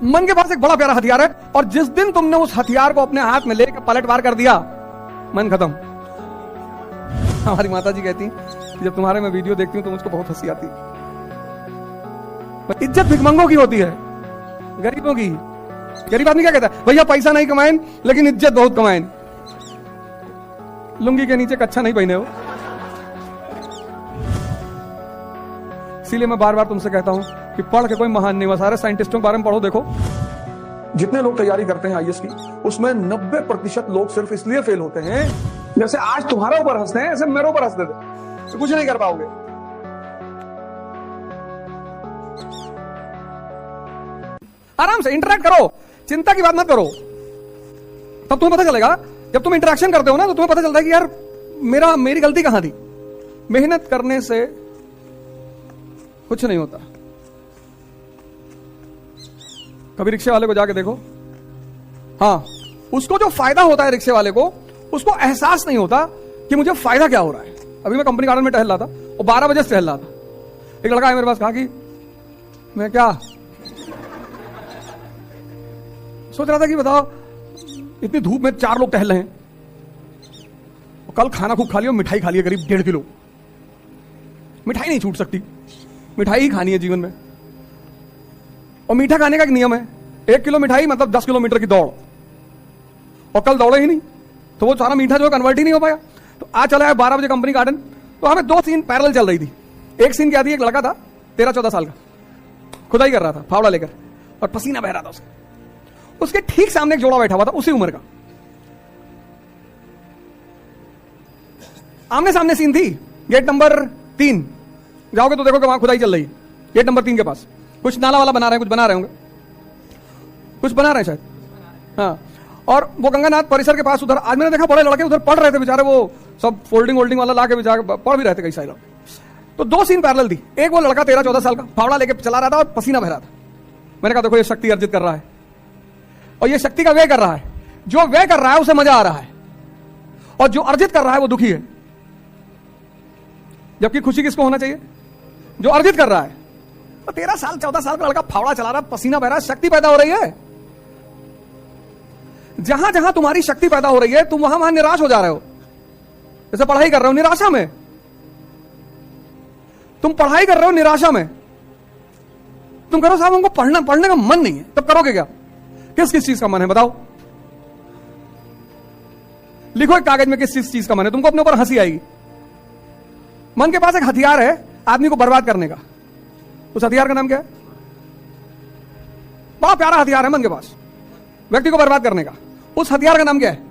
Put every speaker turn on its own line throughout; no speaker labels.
मन के पास एक बड़ा प्यारा हथियार है, और जिस दिन तुमने उस हथियार को अपने हाथ में लेकर पलटवार कर दिया, मन खत्म। हमारी माता जी कहती जब तुम्हारे मैं वीडियो देखती हूं तो मुझको बहुत हंसी आती है। इज्जत भिखमंगों की होती है, गरीबों की। गरीब आदमी क्या कहता है, भैया पैसा नहीं कमाएं लेकिन इज्जत बहुत कमाएं। लुंगी के नीचे कच्छा नहीं पहने हो। इसीलिए मैं बार बार तुमसे कहता हूं कि पढ़ के कोई महान नहीं हुआ। सारे साइंटिस्टों के बारे में पढ़ो, देखो जितने लोग तैयारी करते हैं आईएएस की, उसमें 90% लोग सिर्फ इसलिए फेल होते हैं, जैसे आज तुम्हारे ऊपर हंसते हैं ऐसे मेरे ऊपर हंसते थे, तो कुछ नहीं कर पाओगे। आराम से इंटरेक्ट करो, चिंता की बात मत करो। तब तुम्हें पता चलेगा, जब तुम इंटरेक्शन करते हो ना, तो तुम्हें पता चलता है कि यार मेरी गलती कहां थी। मेहनत करने से कुछ नहीं होता। कभी रिक्शे वाले को जाके देखो, हाँ, उसको जो फायदा होता है रिक्शे वाले को, उसको एहसास नहीं होता कि मुझे फायदा क्या हो रहा है। अभी मैं कंपनी गार्डन में टहल रहा था और 12 बजे से टहल रहा था। एक लड़का है मेरे पास, कहा कि मैं क्या सोच रहा था कि बताओ इतनी धूप में 4 लोग टहल रहे हैं, कल खाना खूब खा लिया, मिठाई खा लिया करीब 1.5 किलो। मिठाई नहीं छूट सकती, मिठाई ही खानी है जीवन में। और मीठा खाने का एक नियम है, 1 किलो मिठाई मतलब 10 किलोमीटर की दौड़। और कल दौड़े ही नहीं तो वो सारा मीठा जो है कन्वर्ट ही नहीं हो पाया। तो आज चला है 12 बजे कंपनी गार्डन, तो हमें 2 सीन पैरेलल चल रही थी। एक सीन क्या थी, एक लड़का था 13-14 साल का, खुदाई कर रहा था फावड़ा लेकर और पसीना बह रहा था उसके ठीक सामने एक जोड़ा बैठा हुआ था उसी उम्र का। आमने सामने सीन थी। गेट नंबर 3 जाओगे तो देखो कि वहां खुदाई चल रही है। गेट नंबर 3 के पास कुछ नाला वाला बना रहे हैं, कुछ बना रहे होंगे, कुछ बना रहे हैं शायद, हाँ। और वो गंगानाथ परिसर के पास उधर आज मैंने देखा बड़े लड़के उधर पढ़ रहे थे बेचारे, वो सब फोल्डिंग वोल्डिंग वाला लाके बेचारे पढ़ भी रहे थे कई सारे लोग। तो 2 सीन पैरेलल थी। एक वो लड़का 13-14 साल का फावड़ा लेके चला रहा था और पसीना बह रहा था। मैंने कहा देखो ये शक्ति अर्जित कर रहा है, और ये शक्ति का व्यय कर रहा है। जो व्यय कर रहा है उसे मजा आ रहा है, और जो अर्जित कर रहा है वो दुखी है। जबकि खुशी किसको होना चाहिए, जो अर्जित कर रहा है। तो 13-14 साल का लड़का फावड़ा चला रहा, पसीना बह रहा, शक्ति पैदा हो रही है। जहां जहां तुम्हारी शक्ति पैदा हो रही है, तुम वहां निराश हो जा रहे हो। जैसे पढ़ाई कर रहे हो निराशा में, तुम पढ़ाई कर रहे हो निराशा में, तुम करो साहब हमको पढ़ने का मन नहीं है, तब करोगे क्या? किस किस चीज का मन है बताओ, लिखो एक कागज में किस चीज का मन है, तुमको अपने ऊपर हंसी आएगी। मन के पास एक हथियार है आदमी को बर्बाद करने का। उस हथियार का नाम क्या है? बड़ा प्यारा हथियार है मन के पास व्यक्ति को बर्बाद करने का। उस हथियार का नाम क्या है?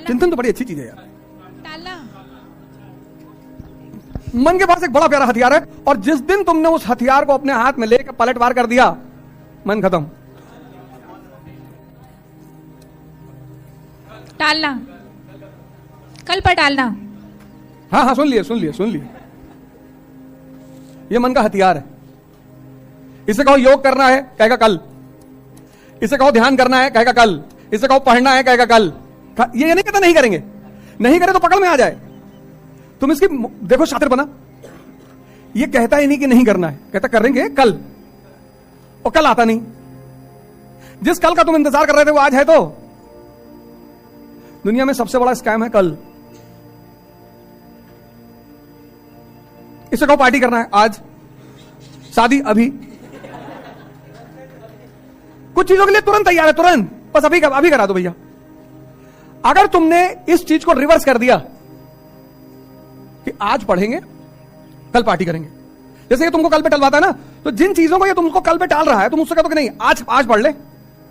चिंतन तो बड़ी अच्छी चीज है यार। मन के पास एक बड़ा प्यारा हथियार है, और जिस दिन तुमने उस हथियार को अपने हाथ में लेकर पलटवार कर दिया, मन खत्म।
टालना, कल पर टालना।
हाँ हाँ, सुन लिए। ये मन का हथियार है। इसे कहो योग करना है, कहेगा कल। इसे कहो ध्यान करना है, कहेगा कल। इसे कहो पढ़ना है, कहेगा कल। ये नहीं कहता नहीं करेंगे, नहीं करे तो पकड़ में आ जाए। तुम इसकी देखो शातिर बना, ये कहता ही नहीं कि नहीं करना है, कहता करेंगे कल, और कल आता नहीं। जिस कल का तुम इंतजार कर रहे थे वो आज है। तो दुनिया में सबसे बड़ा स्कैम है कल। इसे कहो पार्टी करना है आज, शादी अभी। कुछ चीजों के लिए तुरंत तैयार है, तुरंत, बस अभी करा दो भैया। अगर तुमने इस चीज को रिवर्स कर दिया कि आज पढ़ेंगे कल पार्टी करेंगे, जैसे कि तुमको कल पे टलवाता है ना, तो जिन चीजों को ये तुमको कल पे टाल रहा है, तुम उससे कहते हो कि नहीं आज पढ़ ले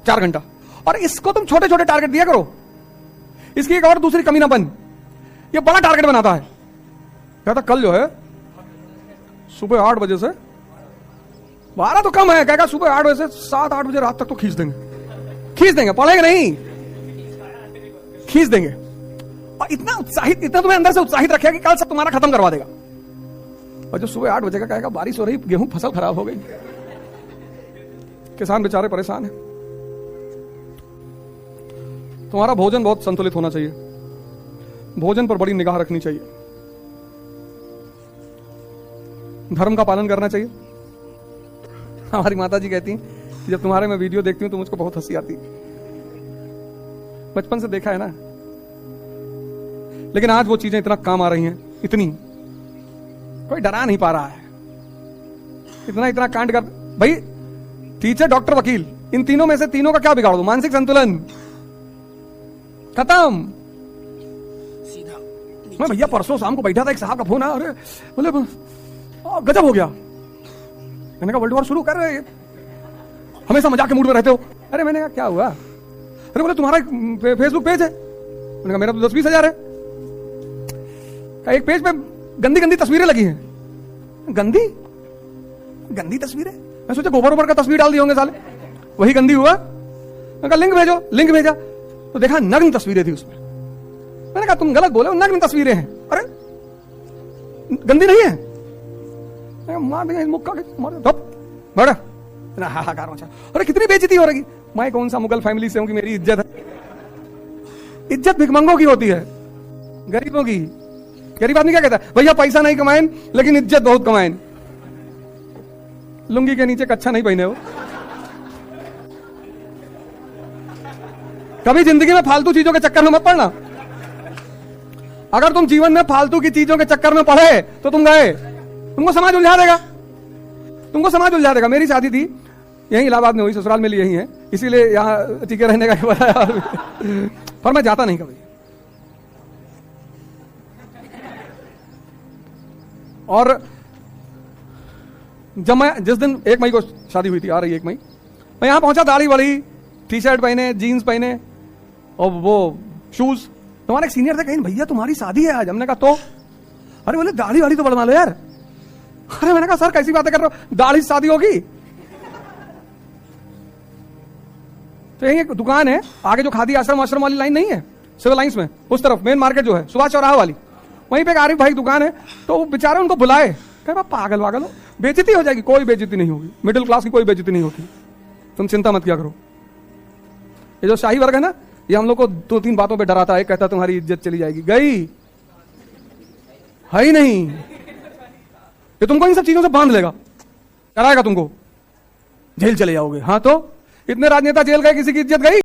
4 घंटा, और इसको तुम छोटे छोटे टारगेट दिया करो। इसकी एक और दूसरी कमी ना बन, ये बड़ा टारगेट बनाता है। कहता कल जो है सुबह 8 बजे से 12 तो कम है, कहेगा सुबह 8 बजे से 7-8 बजे रात तक तो खींच देंगे, पढ़ेंगे नहीं, खींच देंगे। और इतना तुम्हें अंदर से उत्साहित रखेगा कि कल सब तुम्हारा खत्म करवा देगा। और जो सुबह 8 बजे का कहेगा बारिश हो रही, गेहूं फसल खराब हो गई, किसान बेचारे परेशान है। तुम्हारा भोजन बहुत संतुलित होना चाहिए, भोजन पर बड़ी निगाह रखनी चाहिए। धर्म का पालन करना चाहिए। हमारी माता जी कहती हैं कि जब तुम्हारे मैं वीडियो देखती हूं तो मुझको बहुत हंसी आती है। बचपन से देखा है ना, लेकिन आज वो चीजें इतना काम आ रही हैं, इतनी कोई डरा नहीं पा रहा है। इतना कांड कर भाई, टीचर, डॉक्टर, वकील, इन तीनों में से तीनों का क्या बिगाड़ दो? मानसिक संतुलन खत्म। मैं भैया परसों शाम को बैठा था, एक साहब का फोन आया, अरे बोले गजब हो गया। मैंने कहा वर्ल्ड वॉर शुरू कर रहे हैं, हमेशा मजाक के मूड में रहते हो। अरे मैंने कहा क्या हुआ? अरे बोले तुम्हारा फेसबुक पेज है। मैंने कहा मेरा तो 10-20 हजार है। एक पेज पे गंदी गंदी तस्वीरें लगी हैं। गंदी तस्वीरें? मैं सोचा गोबर ओबर का तस्वीर डाल दिए होंगे साले, वही गंदी हुआ। मैंने कहा लिंक भेजो, लिंक भेजा तो देखा नग्न तस्वीरें थी उसमें। मैंने कहा तुम गलत बोले, नग्न तस्वीरें हैं। अरे गंदी नहीं है? मार देंगे मुक्का के, बड़ा हाहाकार मचा। अरे कितनी बेइज्जती हो रही। मैं कौन सा मुगल फैमिली से हूं कि मेरी इज्जत है? इज्जत भिखमंगों की होती है, गरीबों की। गरीब आदमी क्या कहता है? भैया पैसा नहीं कमाएं लेकिन इज्जत बहुत कमाएं। लुंगी के नीचे कच्छा नहीं पहने हो। कभी जिंदगी में फालतू चीजों के चक्कर में मत पड़ना। अगर तुम जीवन में फालतू की चीजों के चक्कर में पड़े तो तुम गए, तुमको समाज उलझा देगा, तुमको समाज उलझा देगा। मेरी शादी थी यहीं इलाहाबाद में हुई, ससुराल में यही है, इसीलिए यहां टिके रहने का बताया। पर मैं जाता नहीं कभी। और जब मैं जिस दिन 1 मई को शादी हुई थी, आ रही 1 मई, मैं यहां पहुंचा, दाढ़ी वाली, टी शर्ट पहने, जीन्स पहने और वो शूज। तुम्हारे एक सीनियर थे, कहीं भैया तुम्हारी शादी है आज। हमने कहा तो? अरे बोले दाढ़ी वाली तो बढ़वा लो यार। अरे मैंने कहा सर कैसी बातें कर रहे हो, दाढ़ी से शादी होगी? तो यही एक दुकान है आगे, जो खादी आश्रम वाली लाइन नहीं है, सिविल लाइंस में उस तरफ मेन मार्केट जो है, सुभाष चौराहा वाली, वहीं पे एक आरिफ भाई दुकान है। तो वो बेचारे उनको बुलाए, कह पागल वागल हो, बेइज्जती हो जाएगी। कोई बेइज्जती नहीं होगी, मिडिल क्लास की कोई बेइज्जती नहीं होती, तुम चिंता मत किया करो। ये जो शाही वर्ग है ना, ये हम लोग को 2-3 बातों पे डराता है, कहता तुम्हारी इज्जत चली जाएगी। गई है ही नहीं, ये तुमको इन सब चीजों से बांध लेगा, डराएगा तुमको, जेल चले जाओगे। हाँ तो इतने राजनेता जेल गए, किसी की इज्जत गई?